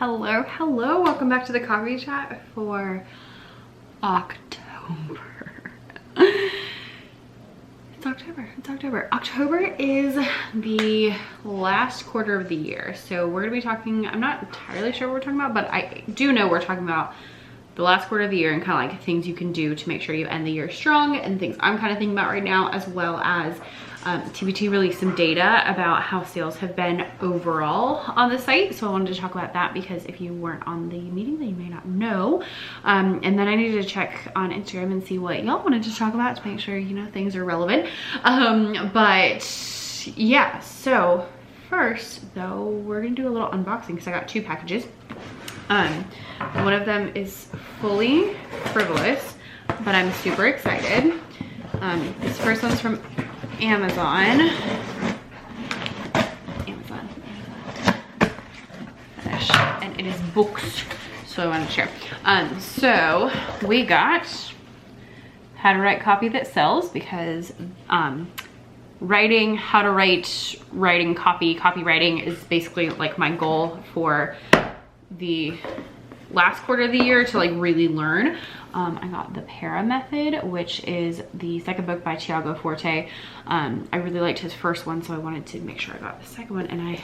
Hello, welcome back to the coffee chat for October. It's October. October is the last quarter of the year. So we're gonna be talking, I'm not entirely sure what we're talking about, but I do know we're talking about the last quarter of the year and kind of like things you can do to make sure you end the year strong, and things I'm kind of thinking about right now, as well as TPT released some data about how sales have been overall on the site. So I wanted to talk about that because if you weren't on the meeting, then you may not know. And then I needed to check on Instagram and see what y'all wanted to talk about to make sure, you know, things are relevant. But yeah, so first though, we're gonna do a little unboxing because I got two packages. One of them is fully frivolous, but I'm super excited. This first one's from Amazon. Finish. And it is books, so I wanted to share. So we got How to Write Copy That Sells, because how to writing copy, copywriting is basically like my goal for the last quarter of the year to like really learn. I got The Para Method, which is the second book by Tiago Forte. I really liked his first one, so I wanted to make sure I got the second one. And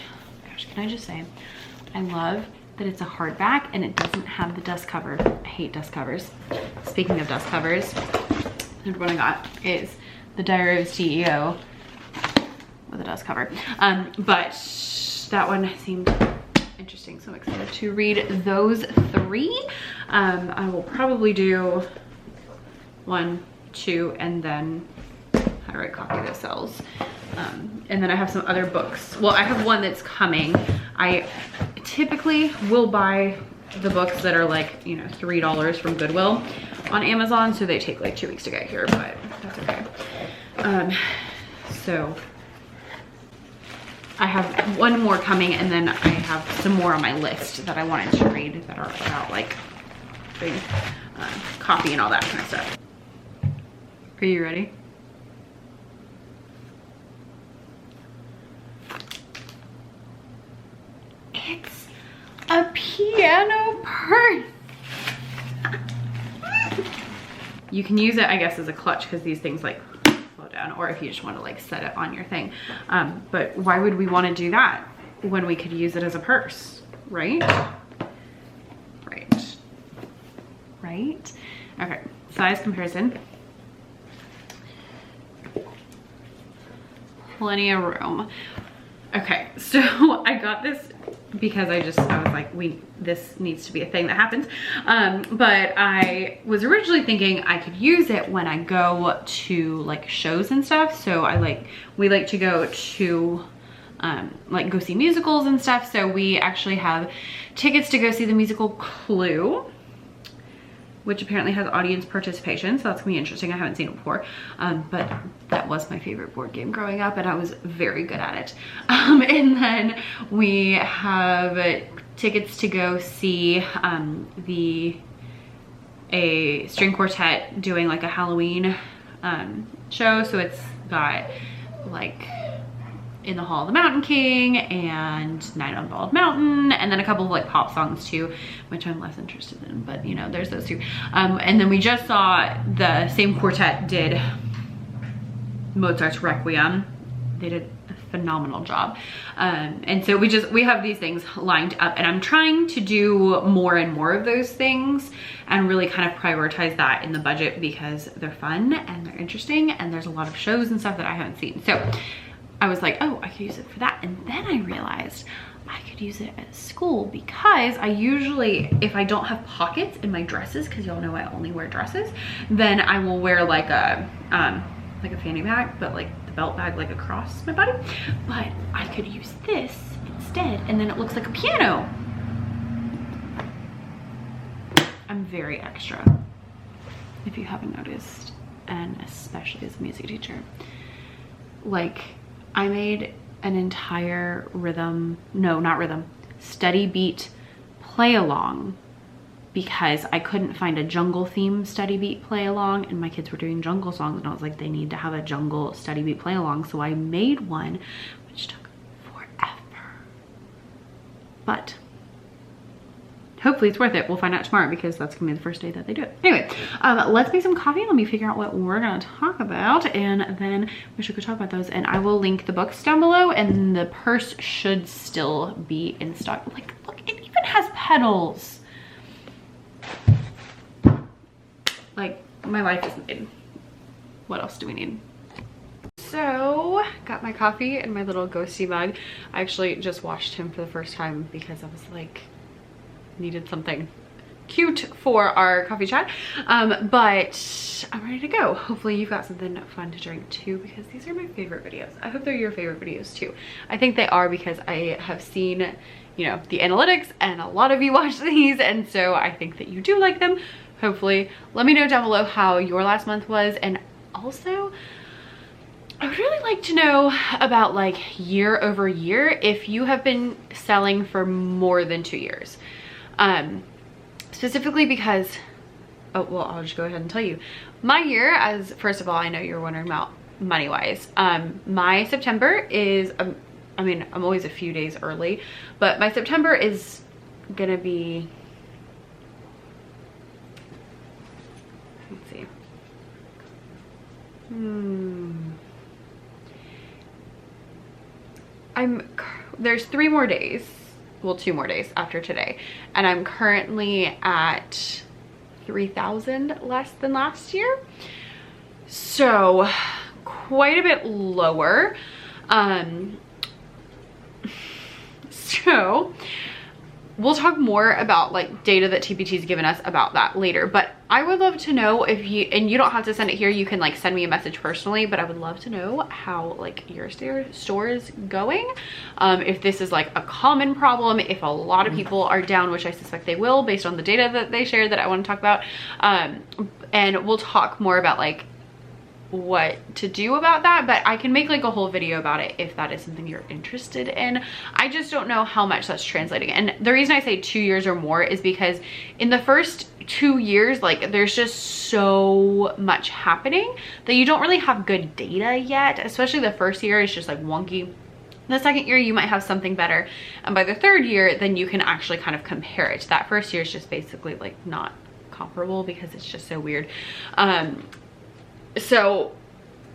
gosh, can I just say, I love that it's a hardback and it doesn't have the dust cover. I hate dust covers. Speaking of dust covers, the one I got is the Diary of a CEO with a dust cover. But that one seemed interesting, so I'm excited to read those three. I will probably do 1, 2, and then How to Write Copy That Sells. And then I have some other books. Well, I have one that's coming. I typically will buy the books that are like, you know, $3 from Goodwill on Amazon, so they take like 2 weeks to get here, but that's okay. So I have one more coming, and then I have some more on my list that I wanted to read that are about like copy and all that kind of stuff. Are you ready? It's a piano purse. You can use it, I guess, as a clutch because these things like slow down, or if you just want to like set it on your thing. But why would we want to do that when we could use it as a purse, right? Right? Okay, size comparison. Plenty of room. Okay, so I got this because I was like, this needs to be a thing that happens. But I was originally thinking I could use it when I go to like shows and stuff. So we like to go to like go see musicals and stuff. So we actually have tickets to go see the musical Clue, which apparently has audience participation, so that's gonna be interesting. I haven't seen it before, but that was my favorite board game growing up, and I was very good at it. And then we have tickets to go see a string quartet doing like a Halloween show. So it's got like In the Hall of the Mountain King and Night on Bald Mountain, and then a couple of like pop songs too, which I'm less interested in, but you know, there's those two. And then we just saw the same quartet did Mozart's Requiem. They did a phenomenal job. And so we have these things lined up, and I'm trying to do more and more of those things and really kind of prioritize that in the budget because they're fun and they're interesting, and there's a lot of shows and stuff that I haven't seen. So I was like, oh, I could use it for that. And then I realized I could use it at school because I usually, if I don't have pockets in my dresses, because y'all know I only wear dresses, then I will wear like a fanny bag, but like the belt bag like across my body. But I could use this instead, and then it looks like a piano. I'm very extra, if you haven't noticed, and especially as a music teacher. Like, I made an entire study beat play along because I couldn't find a jungle theme study beat play along, and my kids were doing jungle songs, and I was like, they need to have a jungle study beat play along. So I made one, which took forever, but hopefully it's worth it. We'll find out tomorrow because that's gonna be the first day that they do it. Anyway, let's make some coffee. Let me figure out what we're gonna talk about, and then we should go talk about those. And I will link the books down below, and the purse should still be in stock. Like, look, it even has pedals. Like, my life is made. What else do we need? So, got my coffee in my little ghosty mug. I actually just washed him for the first time because I was like, needed something cute for our coffee chat. But I'm ready to go. Hopefully you've got something fun to drink too, because these are my favorite videos. I hope they're your favorite videos too. I think they are, because I have seen, you know, the analytics, and a lot of you watch these, and so I think that you do like them. Hopefully. Let me know down below how your last month was, and also I would really like to know about like year over year if you have been selling for more than 2 years. Specifically because, oh, well, I'll just go ahead and tell you. My year, as first of all, I know you're wondering about money-wise. My September is, I mean, I'm always a few days early, but my September is gonna be, let's see. There's 3 more days, well, 2 more days after today, and I'm currently at 3,000 less than last year, so quite a bit lower. So we'll talk more about like data that TPT's given us about that later, but I would love to know if you, and you don't have to send it here, you can like send me a message personally, but I would love to know how like your store is going. If this is like a common problem, if a lot of people are down, which I suspect they will based on the data that they shared that I want to talk about. And we'll talk more about like what to do about that, but I can make like a whole video about it if that is something you're interested in. I just don't know how much that's translating, and the reason I say 2 years or more is because in the first 2 years, like there's just so much happening that you don't really have good data yet. Especially the first year is just like wonky. The second year you might have something better, and by the third year then you can actually kind of compare it. That first year is just basically like not comparable because it's just so weird. So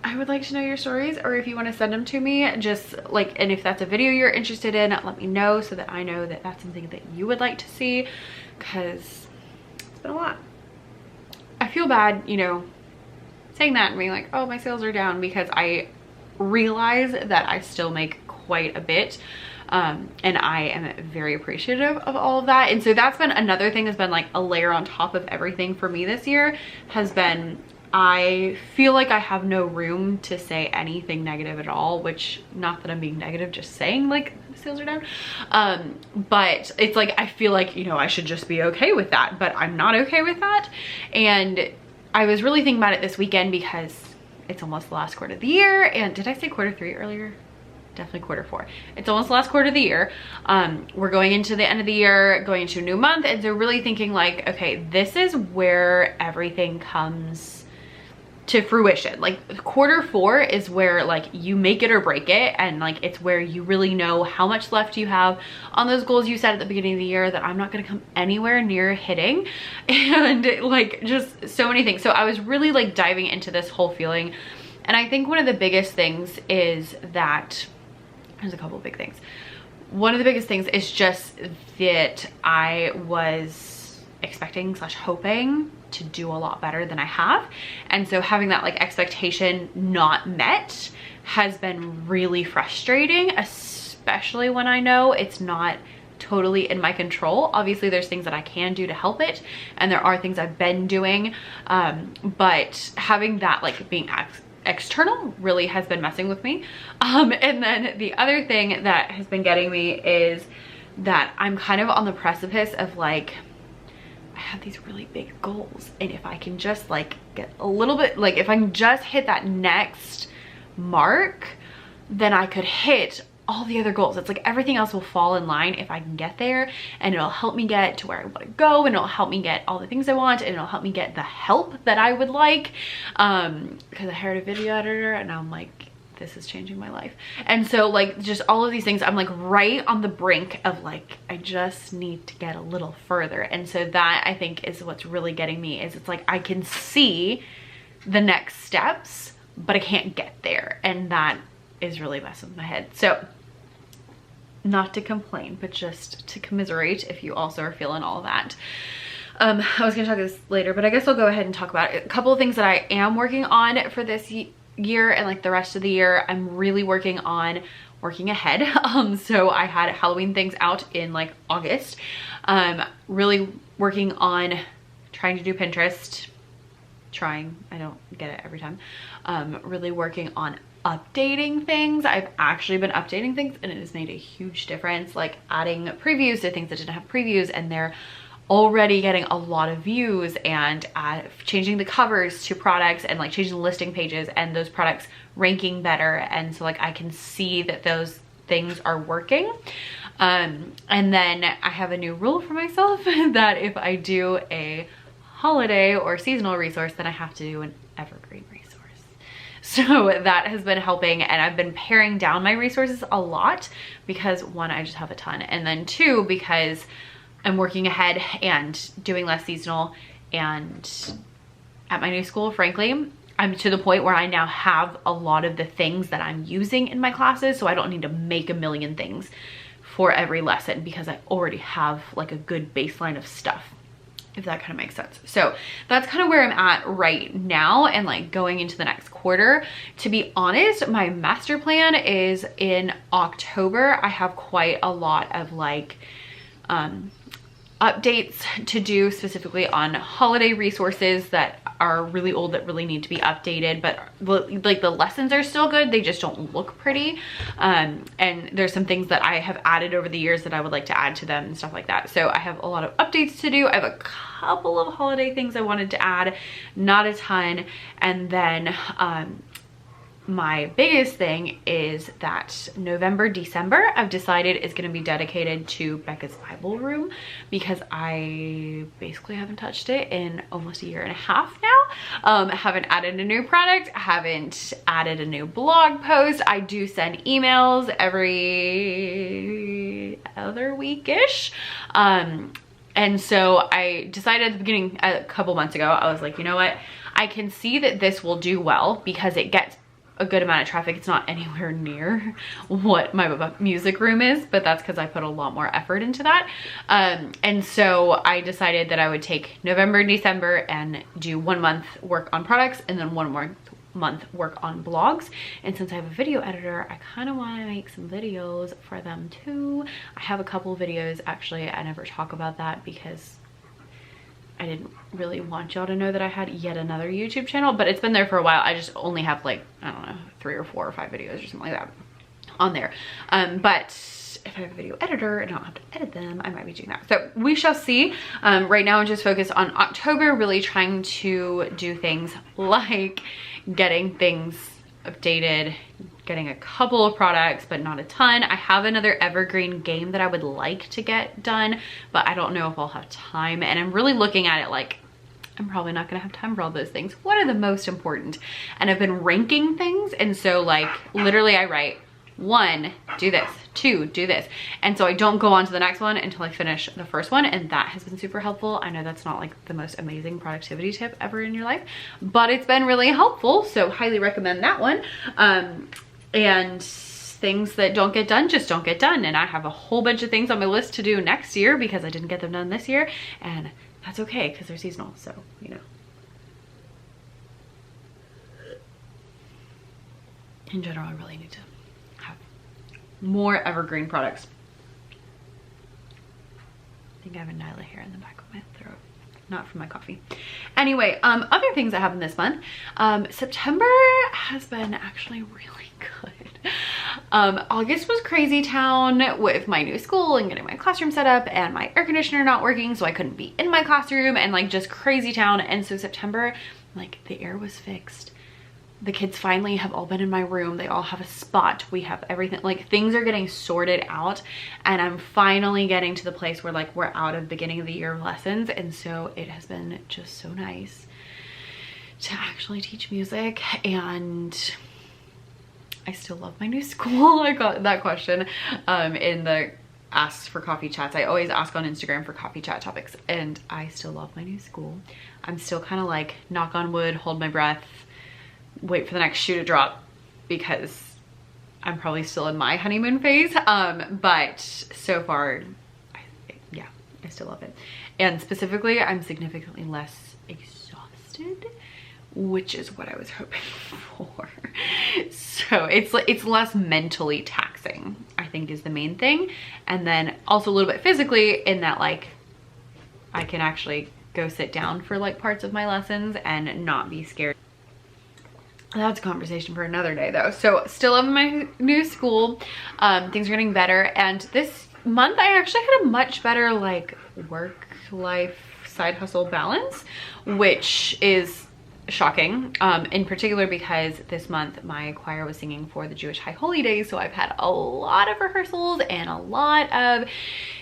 I would like to know your stories, or if you want to send them to me, just like, and if that's a video you're interested in, let me know so that I know that that's something that you would like to see, because it's been a lot. I feel bad, you know, saying that and being like, oh, my sales are down, because I realize that I still make quite a bit. And I am very appreciative of all of that. And so that's been another thing that's been like a layer on top of everything for me this year, has been, I feel like I have no room to say anything negative at all, which, not that I'm being negative, just saying like sales are down. But it's like, I feel like, you know, I should just be okay with that, but I'm not okay with that. And I was really thinking about it this weekend because it's almost the last quarter of the year. And did I say quarter 3 earlier? Definitely quarter 4. It's almost the last quarter of the year. We're going into the end of the year, going into a new month. And so really thinking like, okay, this is where everything comes to fruition. Like quarter 4 is where like you make it or break it, and like it's where you really know how much left you have on those goals you set at the beginning of the year that I'm not going to come anywhere near hitting, and like just so many things. So I was really like diving into this whole feeling, and I think one of the biggest things is that there's a couple of big things. One of the biggest things is just that I was expecting / hoping to do a lot better than I have, and so having that like expectation not met has been really frustrating, especially when I know it's not totally in my control. Obviously there's things that I can do to help it, and there are things I've been doing, but having that like being external really has been messing with me. And then the other thing that has been getting me is that I'm kind of on the precipice of like, I have these really big goals, and if I can just like get a little bit, like if I can just hit that next mark, then I could hit all the other goals. It's like everything else will fall in line if I can get there, and it'll help me get to where I want to go, and it'll help me get all the things I want, and it'll help me get the help that I would like. Because I hired a video editor, and I'm like, this is changing my life. And so like just all of these things, I'm like right on the brink of like, I just need to get a little further. And so that I think is what's really getting me, is it's like I can see the next steps, but I can't get there. And that is really messing with my head. So not to complain, but just to commiserate if you also are feeling all of that. I was gonna talk about this later, but I guess I'll go ahead and talk about it. A couple of things that I am working on for this year and like the rest of the year. I'm really working on working ahead. So I had Halloween things out in like August. Really working on trying to do Pinterest. I don't get it every time. Really working on updating things. I've actually been updating things and it has made a huge difference, like adding previews to things that didn't have previews, and they're already getting a lot of views, and changing the covers to products and like changing the listing pages and those products ranking better. And so like I can see that those things are working. And then I have a new rule for myself that if I do a holiday or seasonal resource, then I have to do an evergreen resource. So that has been helping, and I've been paring down my resources a lot because one, I just have a ton, and then two, because I'm working ahead and doing less seasonal. And at my new school, frankly, I'm to the point where I now have a lot of the things that I'm using in my classes, so I don't need to make a million things for every lesson because I already have like a good baseline of stuff, if that kind of makes sense. So that's kind of where I'm at right now, and like going into the next quarter. To be honest, my master plan is in October. I have quite a lot of like updates to do specifically on holiday resources that are really old that really need to be updated, but like the lessons are still good, they just don't look pretty. And there's some things that I have added over the years that I would like to add to them and stuff like that. So I have a lot of updates to do. I have a couple of holiday things I wanted to add, not a ton. And then my biggest thing is that November, December, I've decided is going to be dedicated to Becca's Bible room, because I basically haven't touched it in almost a year and a half now. Haven't added a new product, haven't added a new blog post. I do send emails every other week-ish. And so I decided at the beginning, a couple months ago, I was like, you know what? I can see that this will do well because it gets a good amount of traffic. It's not anywhere near what my music room is, but that's because I put a lot more effort into that. And so I decided that I would take November and December and do 1 month work on products and then 1 more month work on blogs. And since I have a video editor, I kind of want to make some videos for them too. I have a couple videos, actually. I never talk about that because I didn't really want y'all to know that I had yet another YouTube channel, but it's been there for a while. I just only have like, I don't know, 3 or 4 or 5 videos or something like that on there. But if I have a video editor and I don't have to edit them, I might be doing that. So we shall see. Right now I'm just focused on October, really trying to do things like getting things updated, getting a couple of products, but not a ton. I have another evergreen game that I would like to get done, but I don't know if I'll have time. And I'm really looking at it like, I'm probably not gonna have time for all those things. What are the most important? And I've been ranking things. And so like literally I write 1, do this, 2, do this. And so I don't go on to the next one until I finish the first one. And that has been super helpful. I know that's not like the most amazing productivity tip ever in your life, but it's been really helpful. So highly recommend that one. And things that don't get done just don't get done. And I have a whole bunch of things on my list to do next year because I didn't get them done this year. And that's okay because they're seasonal. So, you know. In general, I really need to have more evergreen products. I think I have a Nyla hair in the back of my throat. Not from my coffee. Anyway, other things that happened this month. September has been actually really good. August was crazy town with my new school and getting my classroom set up and my air conditioner not working, so I couldn't be in my classroom, and like just crazy town. And so September, like the air was fixed. The kids finally have all been in my room. They all have a spot. We have everything, like things are getting sorted out, and I'm finally getting to the place where like we're out of beginning of the year lessons. And so it has been just so nice to actually teach music and I still love my new school. I got that question in the asked for coffee chats. I always ask on Instagram for coffee chat topics, and I still love my new school. I'm still kind of like, knock on wood, hold my breath, wait for the next shoe to drop, because I'm probably still in my honeymoon phase. But so far, yeah, I still love it. And specifically, I'm significantly less exhausted, which is what I was hoping for. So it's less mentally taxing, I think, is the main thing. And then also a little bit physically, in that like I can actually go sit down for like parts of my lessons and not be scared. That's a conversation for another day though. So still loving my new school. Things are getting better, and this month I actually had a much better like work life side hustle balance, which is shocking, in particular because this month my choir was singing for the Jewish High Holy Days, so I've had a lot of rehearsals and a lot of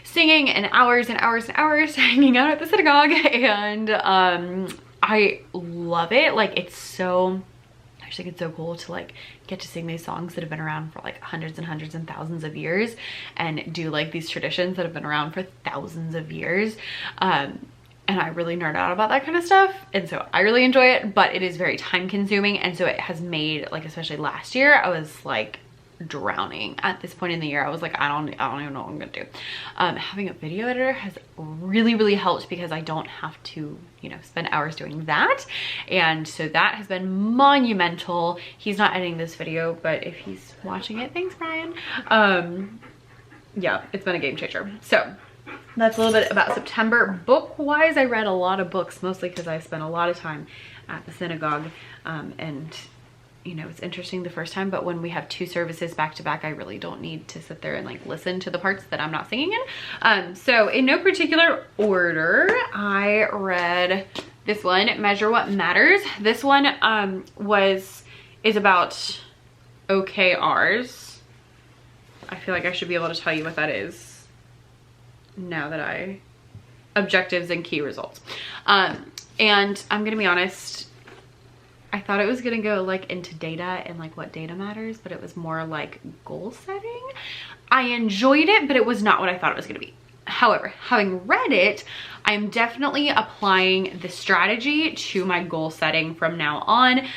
singing and hours and hours and hours hanging out at the synagogue, and I love it. Like, it's so, I just think it's so cool to like get to sing these songs that have been around for like hundreds and hundreds and thousands of years, and do like these traditions that have been around for thousands of years. And I really nerd out about that kind of stuff, and so I really enjoy it, but it is very time consuming, and so it has made, like, especially last year, I was like drowning at this point in the year. I was like, I don't even know what I'm gonna do. Having a video editor has really helped, because I don't have to, you know, spend hours doing that, and so that has been monumental. He's not editing this video, but if he's watching it, thanks, Brian. Yeah, it's been a game changer. So that's a little bit about September. Book wise, I read a lot of books, mostly because I spent a lot of time at the synagogue, and you know, it's interesting the first time, but when we have 2 services back to back, I really don't need to sit there and like listen to the parts that I'm not singing in. So in no particular order, I read this one, Measure What Matters. This one is about OKRs. I feel like I should be able to tell you what that is now that objectives and key results. And I'm gonna be honest, I thought it was gonna go like into data and like what data matters, but it was more like goal setting. I enjoyed it, but it was not what I thought it was gonna be. However, having read it, I'm definitely applying the strategy to my goal setting from now on.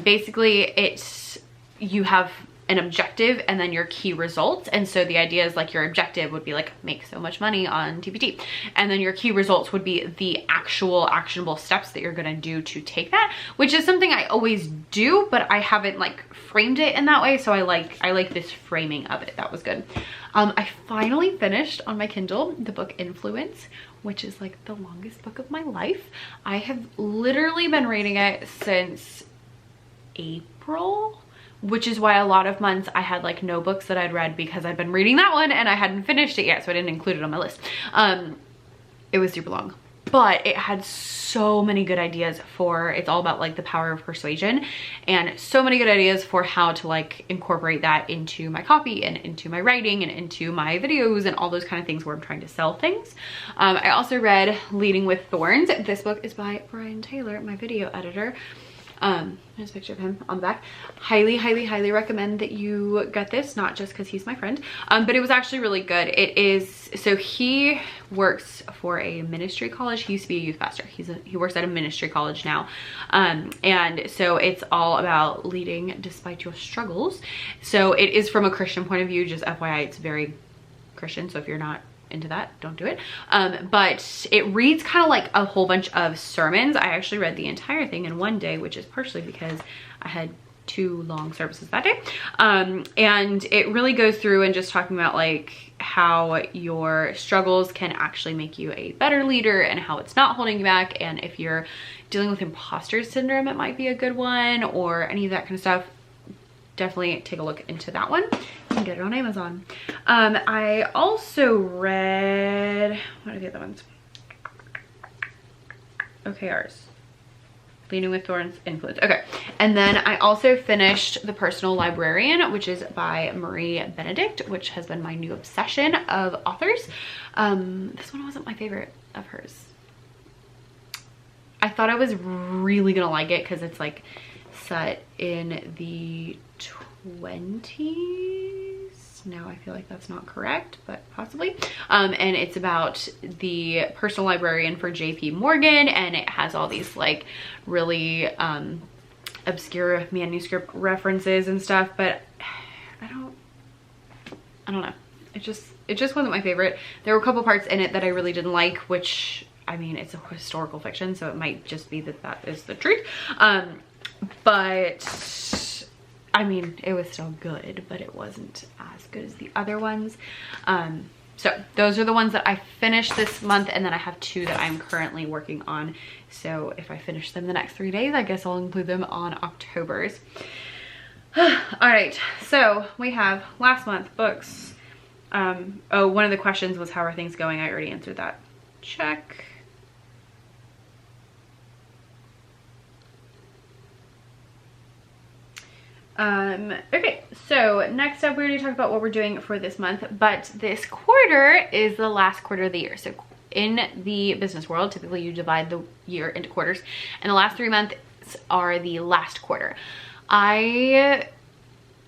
Basically, you have an objective and then your key results, and so the idea is like your objective would be like make so much money on TPT, and then your key results would be the actual actionable steps that you're gonna do to take that, which is something I always do, but I haven't like framed it in that way, so I like this framing of it. That was good. I finally finished on my Kindle the book Influence, which is like the longest book of my life. I have literally been reading it since April, which is why a lot of months I had like no books that I'd read, because I'd been reading that one and I hadn't finished it yet, so I didn't include it on my list. It was super long, but it had so many good ideas for, it's all about like the power of persuasion, and so many good ideas for how to like incorporate that into my copy and into my writing and into my videos and all those kind of things where I'm trying to sell things. I also read Leading with Thorns. This book is by Brian Taylor, my video editor. There's a picture of him on the back. Highly recommend that you get this, not just because he's my friend, but it was actually really good. It is, so he works for a ministry college. He used to be a youth pastor. He works at a ministry college now, and so it's all about leading despite your struggles. So it is from a Christian point of view, just FYI, it's very Christian, so if you're not into that, don't do it. But it reads kind of like a whole bunch of sermons. I actually read the entire thing in one day, which is partially because I had 2 long services that day. And it really goes through and just talking about like how your struggles can actually make you a better leader, and how it's not holding you back. And if you're dealing with imposter syndrome, it might be a good one, or any of that kind of stuff. Definitely take a look into that one. You can get it on Amazon. I also read, what are the other ones? OKRs. Leading with Thorns, Influence. Okay. And then I also finished The Personal Librarian, which is by Marie Benedict, which has been my new obsession of authors. This one wasn't my favorite of hers. I thought I was really gonna like it because it's like set in the 20s. Now I feel like that's not correct, but possibly. And it's about the personal librarian for JP Morgan, and it has all these like really obscure manuscript references and stuff, but I don't know. It just wasn't my favorite. There were a couple parts in it that I really didn't like, which, I mean, it's a historical fiction, so it might just be that that is the truth. But I mean, it was still good, but it wasn't as good as the other ones. So those are the ones that I finished this month, and then I have 2 that I'm currently working on. So if I finish them the next 3 days, I guess I'll include them on October's. All right, so we have last month books. Oh, one of the questions was, how are things going? I already answered that. Check. Okay, so next up, we already talked about what we're doing for this month, but this quarter is the last quarter of the year. So in the business world, typically you divide the year into quarters, and the last 3 months are the last quarter. I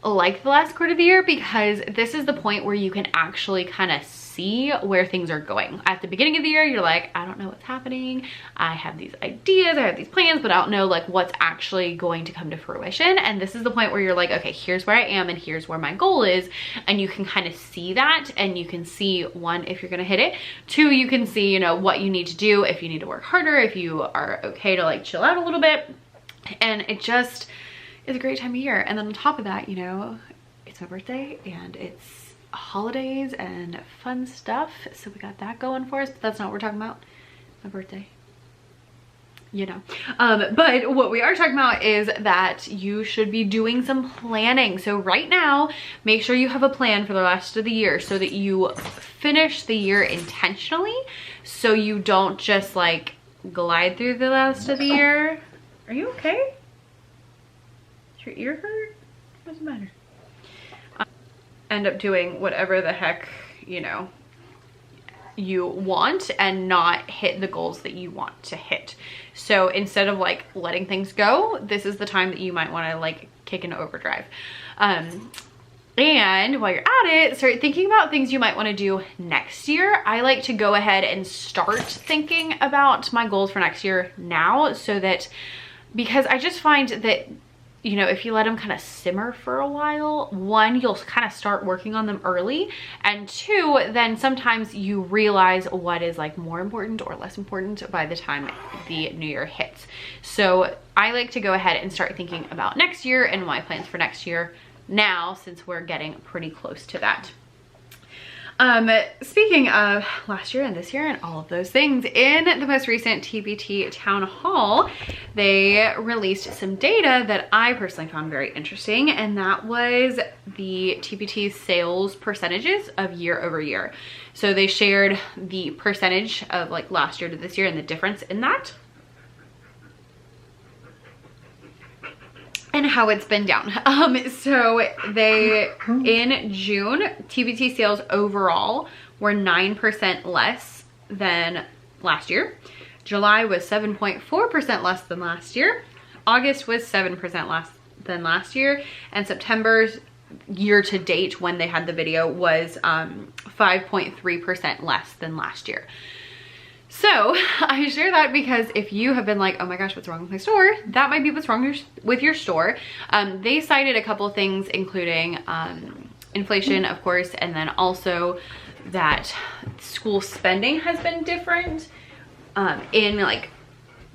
like the last quarter of the year because this is the point where you can actually kind of see where things are going. At the beginning of the year, you're like, I don't know what's happening. I have these ideas, I have these plans, but I don't know like what's actually going to come to fruition. And this is the point where you're like, okay, here's where I am and here's where my goal is. And you can kind of see that, and you can see, 1, if you're gonna hit it. 2, you can see, you know, what you need to do, if you need to work harder, if you are okay to like chill out a little bit. And it just is a great time of year. And then on top of that, you know, it's my birthday and it's holidays and fun stuff, so we got that going for us, but that's not what we're talking about. My birthday, you know. But what we are talking about is that you should be doing some planning. So right now, make sure you have a plan for the rest of the year so that you finish the year intentionally, so you don't just like glide through the rest of the year. Are you okay? Does your ear hurt? What does it matter? End up doing whatever the heck, you know, you want, and not hit the goals that you want to hit. So instead of like letting things go, this is the time that you might want to like kick into overdrive. And while you're at it, start thinking about things you might want to do next year. I like to go ahead and start thinking about my goals for next year now, so that, because I just find that, you know, if you let them kind of simmer for a while, 1, you'll kind of start working on them early, and 2, then sometimes you realize what is like more important or less important by the time the new year hits. So I like to go ahead and start thinking about next year and my plans for next year now, since we're getting pretty close to that. Speaking of last year and this year and all of those things, in the most recent TPT town hall, they released some data that I personally found very interesting, and that was the TPT sales percentages of year over year. So they shared the percentage of like last year to this year and the difference in that, and how it's been down. So they, in June, TPT sales overall were 9% less than last year. July was 7.4% less than last year. August was 7% less than last year. And September's year to date, when they had the video, was 5.3% less than last year. So I share that because if you have been like, oh my gosh, what's wrong with my store? That might be what's wrong with your store. They cited a couple things, including inflation, of course, and then also that school spending has been different. In like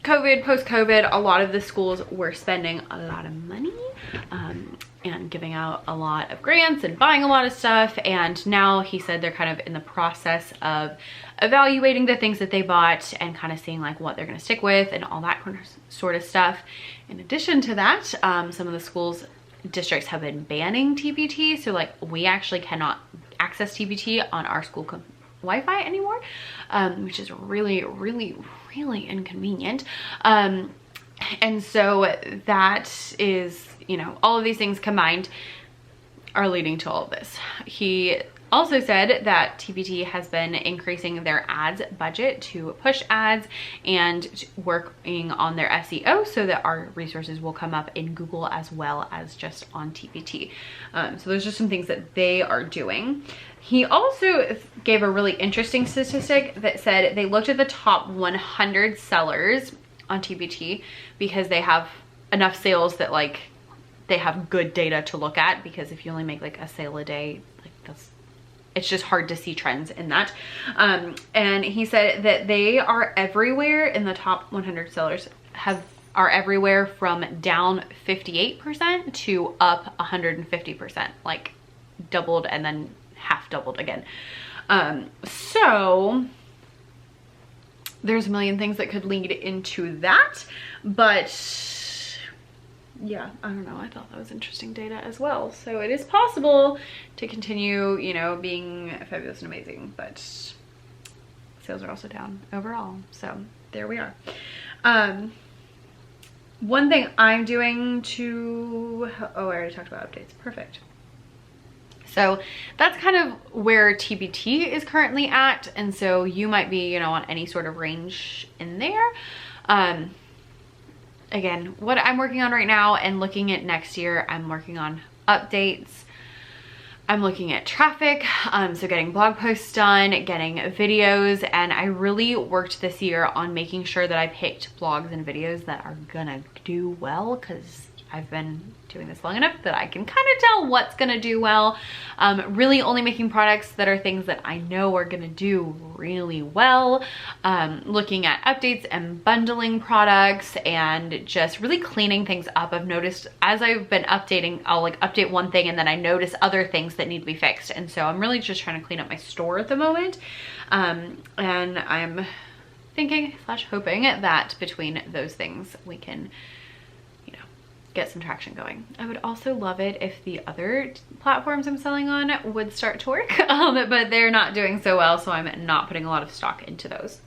COVID, post-COVID, a lot of the schools were spending a lot of money and giving out a lot of grants and buying a lot of stuff. And now he said they're kind of in the process of evaluating the things that they bought and kind of seeing like what they're going to stick with and all that sort of stuff. In addition to that, some of the schools districts have been banning TPT. So like we actually cannot access TPT on our school Wi-Fi anymore, which is really, really, really inconvenient. And so that is, you know, all of these things combined are leading to all of this. He also said that TPT has been increasing their ads budget to push ads and working on their SEO so that our resources will come up in Google as well as just on TPT. So those are some things that they are doing. He also gave a really interesting statistic that said they looked at the top 100 sellers on TPT because they have enough sales that like they have good data to look at, because if you only make like a sale a day, like it's just hard to see trends in that. And he said that they are everywhere in the top 100 sellers are everywhere from down 58% to up 150%, like doubled and then half doubled again. So there's a million things that could lead into that, but yeah, I don't know, I thought that was interesting data as well. So it is possible to continue, you know, being fabulous and amazing, but sales are also down overall. So there we are. One thing I'm doing to, oh, I already talked about updates. Perfect. So that's kind of where TPT is currently at. And so you might be, you know, on any sort of range in there. Again, what I'm working on right now and looking at next year, I'm working on updates. I'm looking at traffic, so getting blog posts done, getting videos, and I really worked this year on making sure that I picked blogs and videos that are gonna do well, because I've been doing this long enough that I can kind of tell what's gonna do well. Really only making products that are things that I know are gonna do really well. Looking at updates and bundling products and just really cleaning things up. I've noticed as I've been updating, I'll like update one thing and then I notice other things that need to be fixed. And so I'm really just trying to clean up my store at the moment. And I'm thinking / hoping that between those things we can get some traction going. I would also love it if the other platforms I'm selling on would start to work, but they're not doing so well, so I'm not putting a lot of stock into those.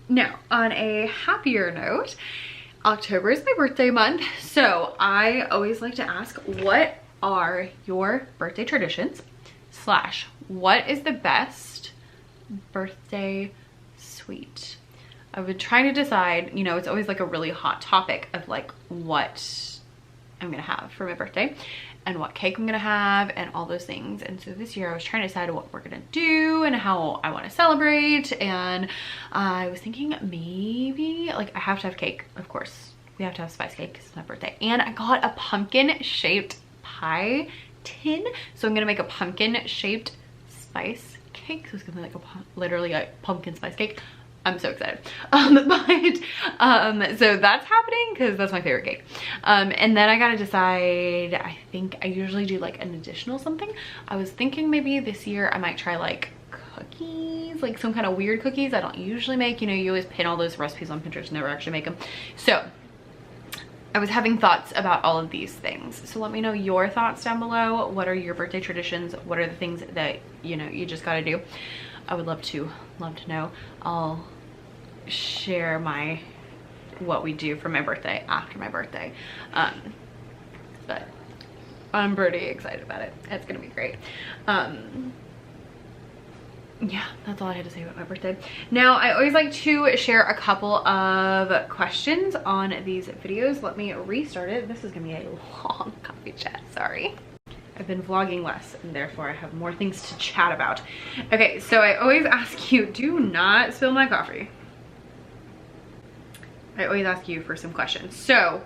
Now, on a happier note, October is my birthday month, so I always like to ask, what are your birthday traditions / what is the best birthday sweet? I've been trying to decide, you know, it's always like a really hot topic of like what I'm gonna have for my birthday and what cake I'm gonna have and all those things. And so this year I was trying to decide what we're gonna do and how I want to celebrate. And I was thinking maybe like I have to have cake, of course. We have to have spice cake because it's my birthday. And I got a pumpkin shaped pie tin. So I'm gonna make a pumpkin shaped spice cake. So it's gonna be like literally a pumpkin spice cake. I'm so excited. So that's happening because that's my favorite cake. And then I gotta decide, I think I usually do like an additional something. I was thinking maybe this year I might try like cookies, like some kind of weird cookies I don't usually make. You know, you always pin all those recipes on Pinterest, never actually make them. So I was having thoughts about all of these things. So let me know your thoughts down below. What are your birthday traditions? What are the things that, you know, you just gotta do? I would love to know. I'll share what we do for my birthday after my birthday. But I'm pretty excited about it. It's gonna be great. Yeah, that's all I had to say about my birthday. Now, I always like to share a couple of questions on these videos. Let me restart it. This is gonna be a long coffee chat, sorry. I've been vlogging less and therefore I have more things to chat about. Okay, so I always ask you, do not spill my coffee. I always ask you for some questions. So,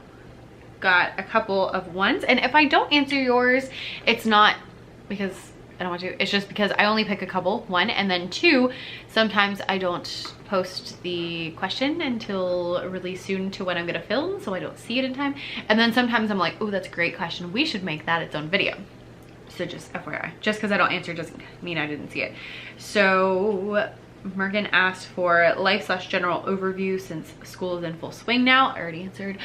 got a couple of ones. And if I don't answer yours, it's not because I don't want to. It's just because I only pick a couple, one. And then two, sometimes I don't post the question until really soon to when I'm gonna film, so I don't see it in time. And then sometimes I'm like, oh, that's a great question. We should make that its own video. So just FYI, just because I don't answer doesn't mean I didn't see it. So Mergen asked for life / general overview since school is in full swing now. I already answered.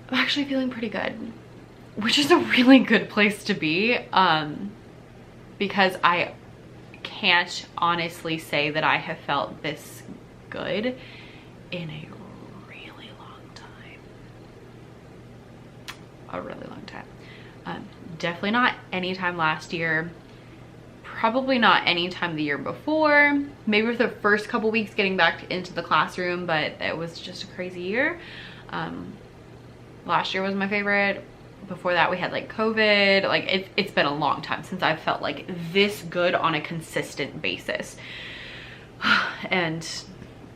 I'm actually feeling pretty good, which is a really good place to be, because I can't honestly say that I have felt this good in a really long time. A really long time. Definitely not anytime last year. probably not any time the year before. Maybe with the first couple weeks getting back into the classroom, but it was just a crazy year. Last year was my favorite. Before that we had like COVID. Like it's been a long time since I've felt like this good on a consistent basis. And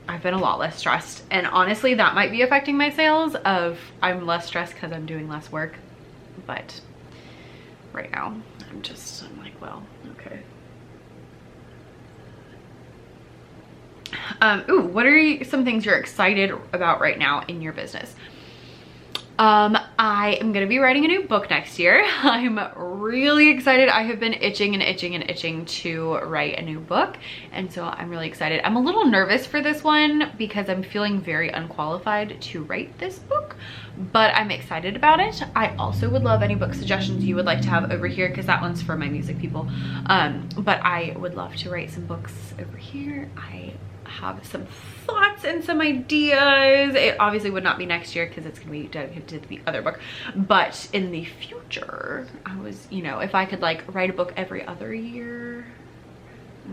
I've been a lot less stressed, and honestly that might be affecting my sales. I'm less stressed because I'm doing less work, but right now I'm like, well, okay. Ooh, what are some things you're excited about right now in your business? I am gonna be writing a new book next year. I'm really excited. I have been itching and itching and itching to write a new book, and so I'm really excited. I'm a little nervous for this one because I'm feeling very unqualified to write this book, but I'm excited about it. I also would love any book suggestions you would like to have over here, because that one's for my music people. But I would love to write some books over here. I have some thoughts and some ideas. It obviously would not be next year because it's gonna be dedicated to the other book, but in the future I was, you know, if I could like write a book every other year,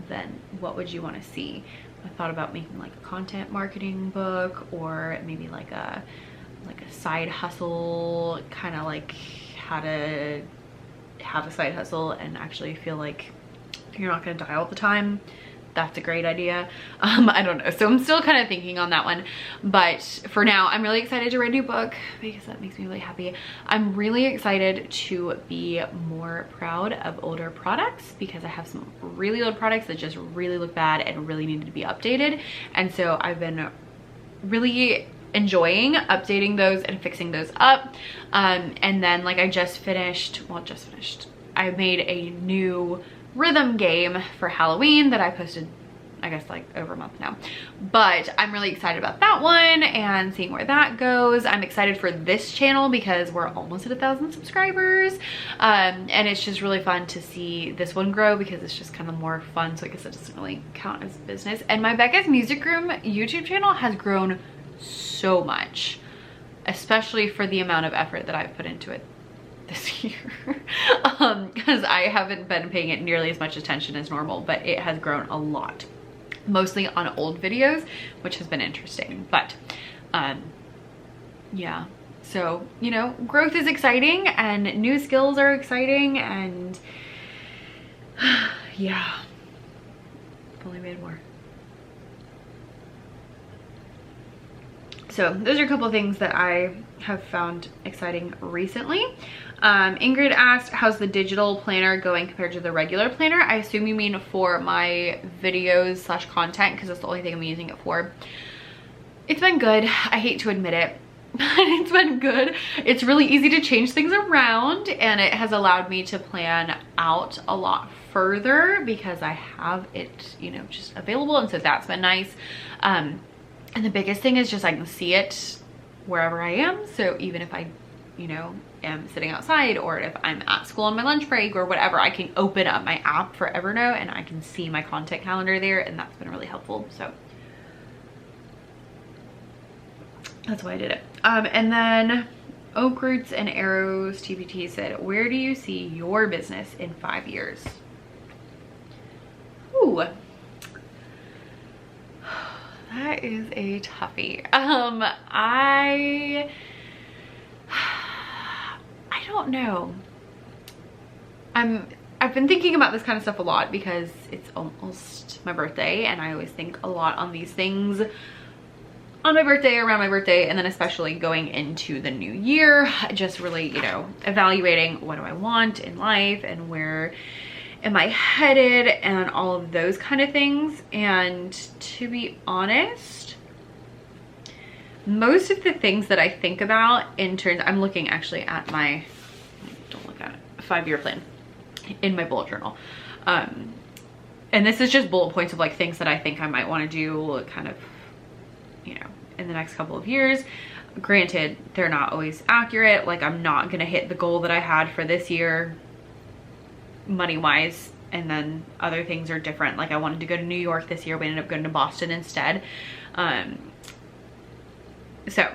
then what would you want to see? I thought about making like a content marketing book, or maybe like a side hustle, kind of like how to have a side hustle and actually feel like you're not going to die all the time. That's a great idea. I don't know. So I'm still kind of thinking on that one. But for now, I'm really excited to write a new book because that makes me really happy. I'm really excited to be more proud of older products, because I have some really old products that just really look bad and really needed to be updated. And so I've been really enjoying updating those and fixing those up. And then like I made a new rhythm game for Halloween that I posted, I guess, like over a month now, but I'm really excited about that one and seeing where that goes. I'm excited for this channel because we're almost at 1,000 subscribers, and it's just really fun to see this one grow because it's just kind of more fun, so I guess it doesn't really count as business. And my Becca's Music Room YouTube channel has grown so much, especially for the amount of effort that I've put into it this year, because I haven't been paying it nearly as much attention as normal, but it has grown a lot, mostly on old videos, which has been interesting. But yeah, so you know, growth is exciting and new skills are exciting, and yeah, I've only made more. So those are a couple of things that I have found exciting recently. Ingrid asked, how's the digital planner going compared to the regular planner? I assume you mean for my videos / content, because that's the only thing I'm using it for. It's been good. I hate to admit it, but it's been good. It's really easy to change things around, and it has allowed me to plan out a lot further because I have it, you know, just available, and so that's been nice. And the biggest thing is just I can see it wherever I am. So even if I, you know, am sitting outside, or if I'm at school on my lunch break or whatever, I can open up my app for Evernote and I can see my content calendar there, and that's been really helpful. So that's why I did it. And then Oak Roots and Arrows TPT said, where do you see your business in 5 years? Ooh. That is a toughie. I don't know. I've been thinking about this kind of stuff a lot because it's almost my birthday, and I always think a lot on these things on my birthday, around my birthday, and then especially going into the new year, just really, you know, evaluating what do I want in life and where am I headed and all of those kind of things. And to be honest, most of the things that I think about in terms, I'm looking actually at my, don't look at it, 5-year plan in my bullet journal. And this is just bullet points of like things that I think I might want to do kind of, you know, in the next couple of years. Granted, they're not always accurate. Like I'm not going to hit the goal that I had for this year money wise, and then other things are different. Like I wanted to go to New York this year, we ended up going to Boston instead. So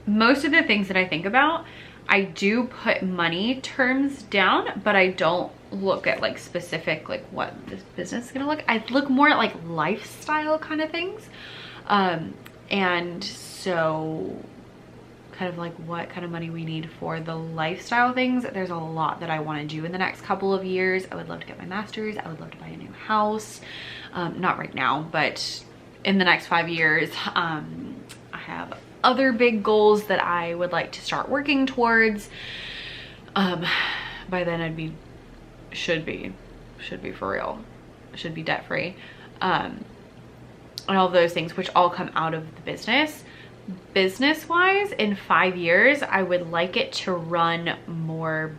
most of the things that I think about, I do put money terms down, but I don't look at like specific, like what this business is gonna look. I look more at like lifestyle kind of things. And so kind of like what kind of money we need for the lifestyle things. There's a lot that I want to do in the next couple of years. I would love to get my master's. I would love to buy a new house. Not right now, but in the next 5 years. I have other big goals that I would like to start working towards. By then should be for real, should be debt free. And all of those things, which all come out of the business. Business wise, in 5 years, I would like it to run more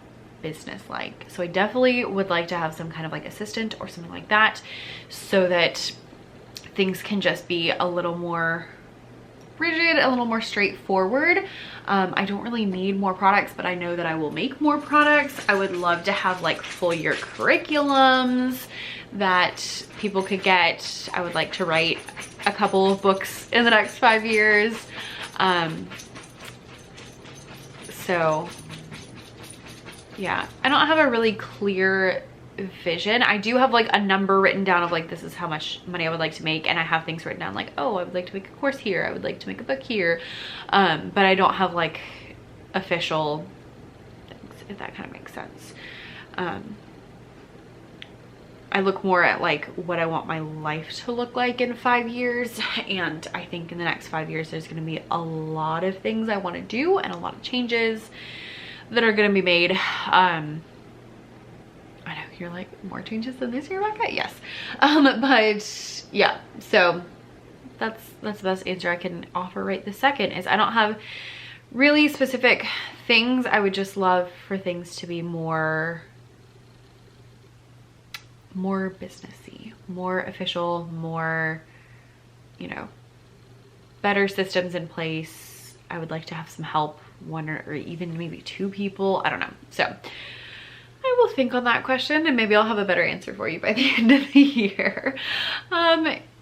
business like. So I definitely would like to have some kind of like assistant or something like that, so that things can just be a little more rigid, a little more straightforward. I don't really need more products, but I know that I will make more products. I would love to have like full year curriculums that people could get. I would like to write a couple of books in the next 5 years. So yeah, I don't have a really clear vision. I do have like a number written down of like, this is how much money I would like to make, and I have things written down like, oh, I would like to make a course here, I would like to make a book here, but I don't have like official things, if that kind of makes sense. I look more at like what I want my life to look like in 5 years, and I think in the next 5 years there's going to be a lot of things I want to do and a lot of changes that are going to be made. I know you're like, more changes than this year, Rebecca? Yes. But yeah, so that's the best answer I can offer right this second. Is I don't have really specific things. I would just love for things to be more businessy, more official, more, you know, better systems in place. I would like to have some help, one or even maybe 2 people. I don't know. So I will think on that question, and maybe I'll have a better answer for you by the end of the year.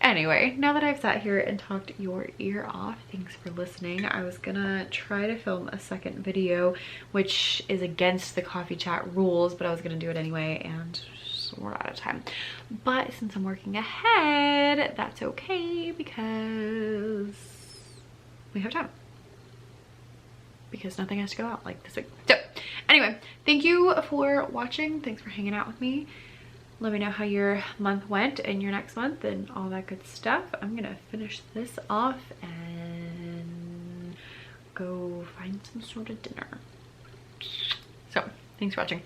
Anyway, now that I've sat here and talked your ear off, thanks for listening. I was gonna try to film a second video, which is against the coffee chat rules, but I was gonna do it anyway, and we're out of time. But since I'm working ahead, that's okay, because we have time, because nothing has to go out like this week. So anyway, thank you for watching. Thanks for hanging out with me. Let me know how your month went and your next month and all that good stuff. I'm gonna finish this off and go find some sort of dinner. So thanks for watching.